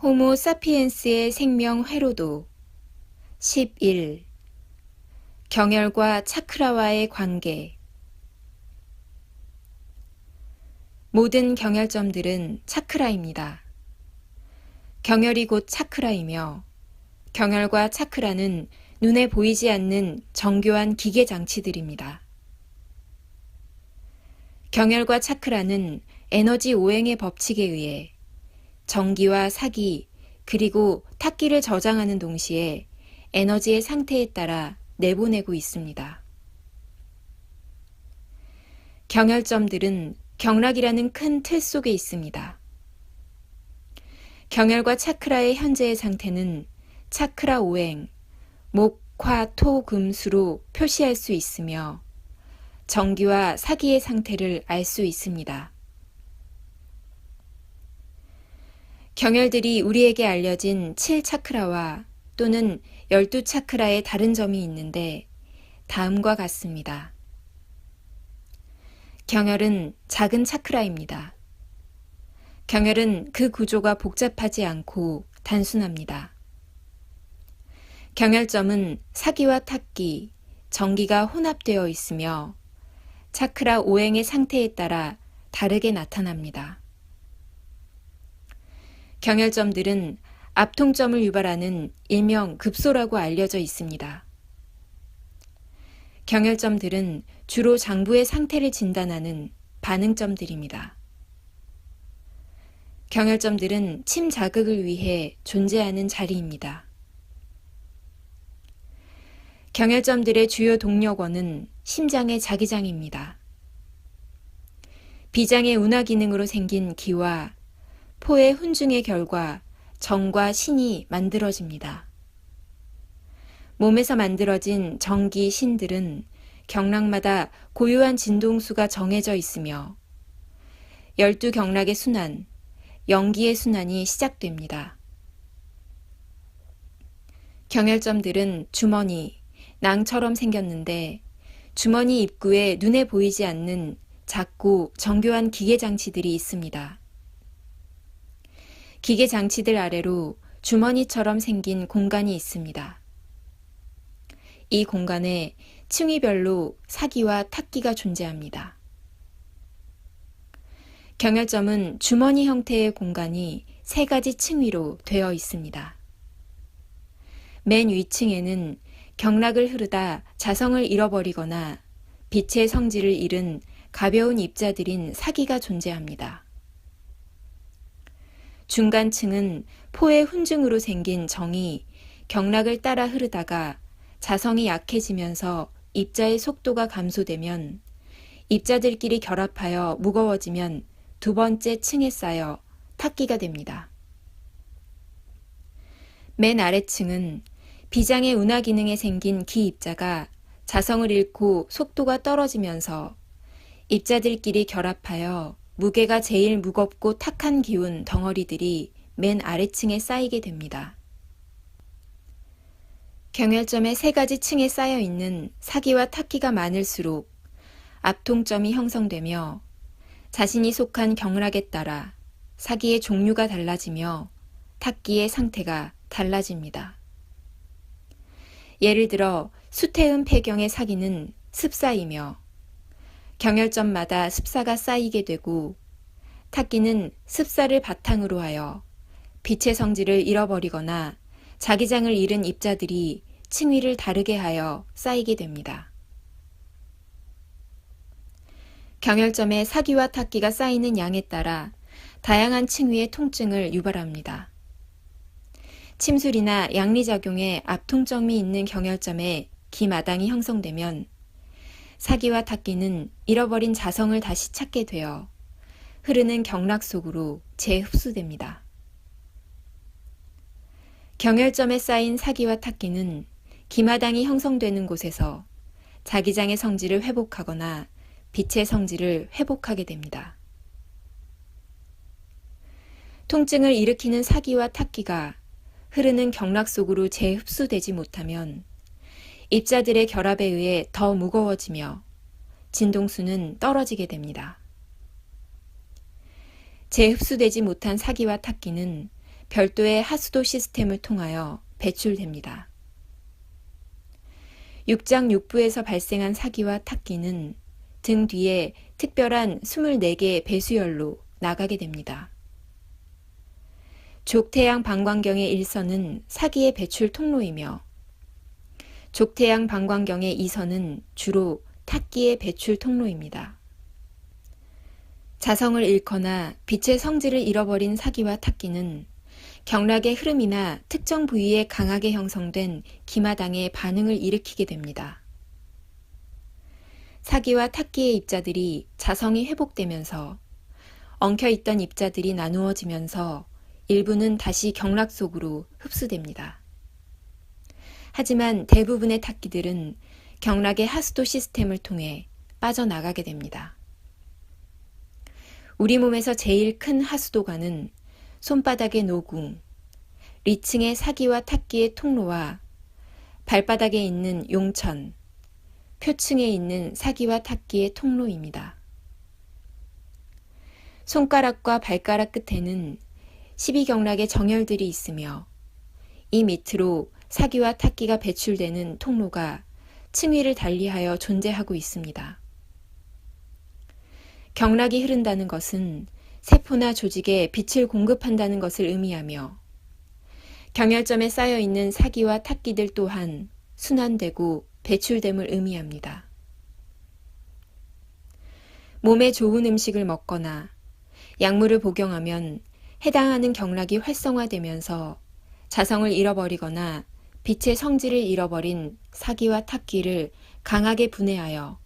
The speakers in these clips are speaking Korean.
호모 사피엔스의 생명 회로도 11. 경혈과 차크라와의 관계. 모든 경혈점들은 차크라입니다. 경혈이 곧 차크라이며 경혈과 차크라는 눈에 보이지 않는 정교한 기계 장치들입니다. 경혈과 차크라는 에너지 오행의 법칙에 의해 정기와 사기 그리고 탁기를 저장하는 동시에 에너지의 상태에 따라 내보내고 있습니다. 경혈점들은 경락이라는 큰 틀 속에 있습니다. 경혈과 차크라의 현재의 상태는 차크라 오행, 목, 화, 토, 금, 수로 표시할 수 있으며 정기와 사기의 상태를 알 수 있습니다. 경혈들이 우리에게 알려진 7차크라와 또는 12차크라의 다른 점이 있는데 다음과 같습니다. 경혈은 작은 차크라입니다. 경혈은 그 구조가 복잡하지 않고 단순합니다. 경혈점은 사기와 탁기, 정기가 혼합되어 있으며 차크라 오행의 상태에 따라 다르게 나타납니다. 경혈점들은 압통점을 유발하는 일명 급소라고 알려져 있습니다. 경혈점들은 주로 장부의 상태를 진단하는 반응점들입니다. 경혈점들은 침 자극을 위해 존재하는 자리입니다. 경혈점들의 주요 동력원은 심장의 자기장입니다. 비장의 운하 기능으로 생긴 기와 포의 훈중의 결과 정과 신이 만들어집니다. 몸에서 만들어진 정기, 신들은 경락마다 고유한 진동수가 정해져 있으며 12경락의 순환, 영기의 순환이 시작됩니다. 경혈점들은 주머니, 낭처럼 생겼는데 주머니 입구에 눈에 보이지 않는 작고 정교한 기계 장치들이 있습니다. 기계 장치들 아래로 주머니처럼 생긴 공간이 있습니다. 이 공간에 층위별로 사기와 탁기가 존재합니다. 경혈점은 주머니 형태의 공간이 3가지 층위로 되어 있습니다. 맨 위층에는 경락을 흐르다 자성을 잃어버리거나 빛의 성질을 잃은 가벼운 입자들인 사기가 존재합니다. 중간층은 포의 훈증으로 생긴 정이 경락을 따라 흐르다가 자성이 약해지면서 입자의 속도가 감소되면 입자들끼리 결합하여 무거워지면 2번째 층에 쌓여 탁기가 됩니다. 맨 아래층은 비장의 운하 기능에 생긴 기 입자가 자성을 잃고 속도가 떨어지면서 입자들끼리 결합하여 무게가 제일 무겁고 탁한 기운 덩어리들이 맨 아래층에 쌓이게 됩니다. 경혈점의 3가지 층에 쌓여 있는 사기와 탁기가 많을수록 압통점이 형성되며 자신이 속한 경락에 따라 사기의 종류가 달라지며 탁기의 상태가 달라집니다. 예를 들어 수태음 폐경의 사기는 습사이며 경혈점마다 습사가 쌓이게 되고 탁기는 습사를 바탕으로 하여 빛의 성질을 잃어버리거나 자기장을 잃은 입자들이 층위를 다르게 하여 쌓이게 됩니다. 경혈점의 사기와 탁기가 쌓이는 양에 따라 다양한 층위의 통증을 유발합니다. 침술이나 양리작용에 압통점이 있는 경혈점에 기마당이 형성되면 사기와 탁기는 잃어버린 자성을 다시 찾게 되어 흐르는 경락 속으로 재흡수됩니다. 경혈점에 쌓인 사기와 탁기는 기마당이 형성되는 곳에서 자기장의 성질을 회복하거나 빛의 성질을 회복하게 됩니다. 통증을 일으키는 사기와 탁기가 흐르는 경락 속으로 재흡수되지 못하면 입자들의 결합에 의해 더 무거워지며 진동수는 떨어지게 됩니다. 재흡수되지 못한 사기와 탁기는 별도의 하수도 시스템을 통하여 배출됩니다. 육장육부에서 발생한 사기와 탁기는 등 뒤에 특별한 24개의 배수열로 나가게 됩니다. 족태양 방광경의 일선은 사기의 배출 통로이며 족태양 방광경의 이선은 주로 탁기의 배출 통로입니다. 자성을 잃거나 빛의 성질을 잃어버린 사기와 탁기는 경락의 흐름이나 특정 부위에 강하게 형성된 기마당에 반응을 일으키게 됩니다. 사기와 탁기의 입자들이 자성이 회복되면서 엉켜있던 입자들이 나누어지면서 일부는 다시 경락 속으로 흡수됩니다. 하지만 대부분의 탁기들은 경락의 하수도 시스템을 통해 빠져나가게 됩니다. 우리 몸에서 제일 큰 하수도관은 손바닥의 노궁, 리층의 사기와 탁기의 통로와 발바닥에 있는 용천, 표층에 있는 사기와 탁기의 통로입니다. 손가락과 발가락 끝에는 12경락의 정혈들이 있으며 이 밑으로 사기와 탁기가 배출되는 통로가 층위를 달리하여 존재하고 있습니다. 경락이 흐른다는 것은 세포나 조직에 빛을 공급한다는 것을 의미하며 경혈점에 쌓여있는 사기와 탁기들 또한 순환되고 배출됨을 의미합니다. 몸에 좋은 음식을 먹거나 약물을 복용하면 해당하는 경락이 활성화되면서 자성을 잃어버리거나 빛의 성질을 잃어버린 사기와 탁기를 강하게 분해하여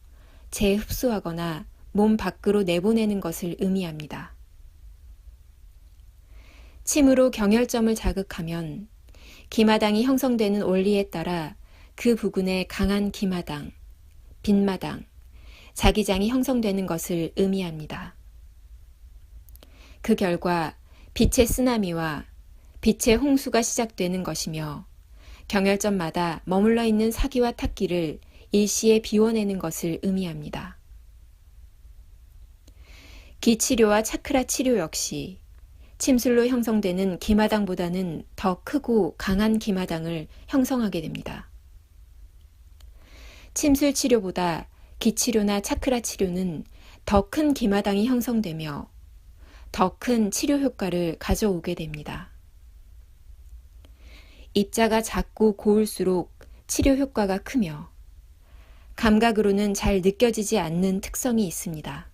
재흡수하거나 몸 밖으로 내보내는 것을 의미합니다. 침으로 경혈점을 자극하면 기마당이 형성되는 원리에 따라 그 부근에 강한 기마당, 빈마당, 자기장이 형성되는 것을 의미합니다. 그 결과 빛의 쓰나미와 빛의 홍수가 시작되는 것이며 경혈점마다 머물러 있는 사기와 탁기를 일시에 비워내는 것을 의미합니다. 기치료와 차크라 치료 역시 침술로 형성되는 기마당보다는 더 크고 강한 기마당을 형성하게 됩니다. 침술 치료보다 기치료나 차크라 치료는 더 큰 기마당이 형성되며 더 큰 치료 효과를 가져오게 됩니다. 입자가 작고 고울수록 치료 효과가 크며 감각으로는 잘 느껴지지 않는 특성이 있습니다.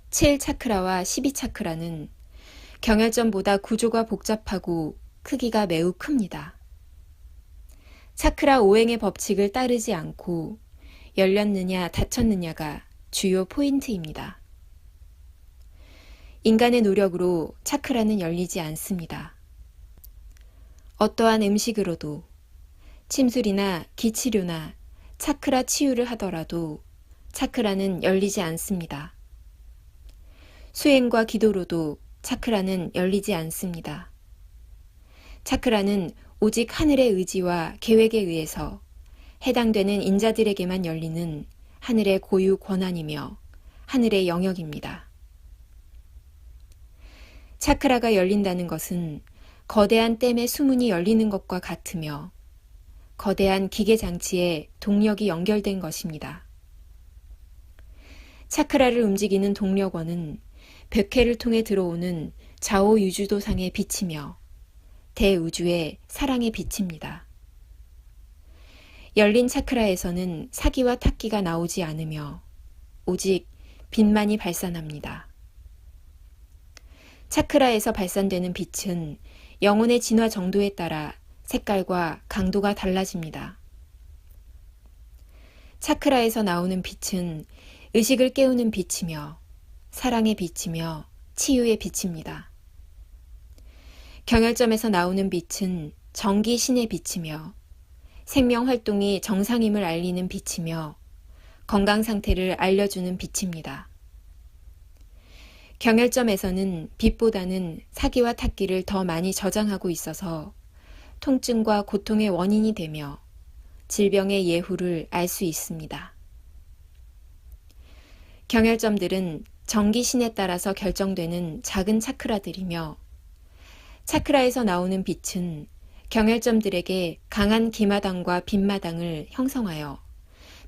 7차크라와 12차크라는 경혈점보다 구조가 복잡하고 크기가 매우 큽니다. 차크라 오행의 법칙을 따르지 않고 열렸느냐 닫혔느냐가 주요 포인트입니다. 인간의 노력으로 차크라는 열리지 않습니다. 어떠한 음식으로도 침술이나 기치료나 차크라 치유를 하더라도 차크라는 열리지 않습니다. 수행과 기도로도 차크라는 열리지 않습니다. 차크라는 오직 하늘의 의지와 계획에 의해서 해당되는 인자들에게만 열리는 하늘의 고유 권한이며 하늘의 영역입니다. 차크라가 열린다는 것은 거대한 댐의 수문이 열리는 것과 같으며 거대한 기계장치에 동력이 연결된 것입니다. 차크라를 움직이는 동력원은 백회를 통해 들어오는 좌우유주도상의 빛이며 대우주의 사랑의 빛입니다. 열린 차크라에서는 사기와 탁기가 나오지 않으며 오직 빛만이 발산합니다. 차크라에서 발산되는 빛은 영혼의 진화 정도에 따라 색깔과 강도가 달라집니다. 차크라에서 나오는 빛은 의식을 깨우는 빛이며 사랑의 빛이며 치유의 빛입니다. 경혈점에서 나오는 빛은 정기신의 빛이며 생명활동이 정상임을 알리는 빛이며 건강 상태를 알려주는 빛입니다. 경혈점에서는 빛보다는 사기와 탁기를 더 많이 저장하고 있어서 통증과 고통의 원인이 되며 질병의 예후를 알 수 있습니다. 경혈점들은 정기신에 따라서 결정되는 작은 차크라들이며 차크라에서 나오는 빛은 경혈점들에게 강한 기마당과 빛마당을 형성하여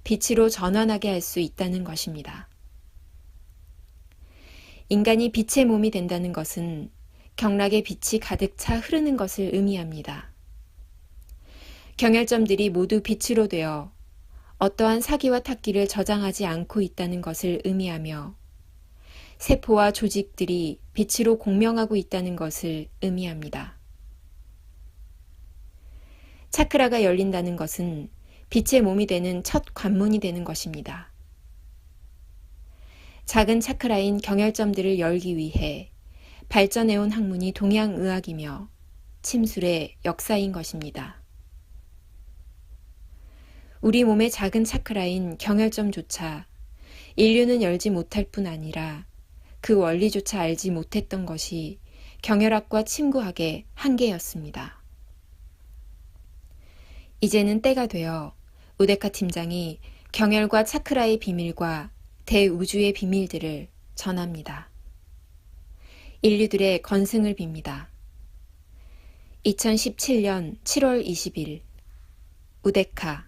빛으로 전환하게 할 수 있다는 것입니다. 인간이 빛의 몸이 된다는 것은 경락의 빛이 가득 차 흐르는 것을 의미합니다. 경혈점들이 모두 빛으로 되어 어떠한 사기와 탁기를 저장하지 않고 있다는 것을 의미하며 세포와 조직들이 빛으로 공명하고 있다는 것을 의미합니다. 차크라가 열린다는 것은 빛의 몸이 되는 첫 관문이 되는 것입니다. 작은 차크라인 경혈점들을 열기 위해 발전해온 학문이 동양의학이며 침술의 역사인 것입니다. 우리 몸의 작은 차크라인 경혈점조차 인류는 열지 못할 뿐 아니라 그 원리조차 알지 못했던 것이 경혈학과 침구학의 한계였습니다. 이제는 때가 되어 우데카 팀장이 경혈과 차크라의 비밀과 대우주의 비밀들을 전합니다. 인류들의 건승을 빕니다. 2017년 7월 20일 우데카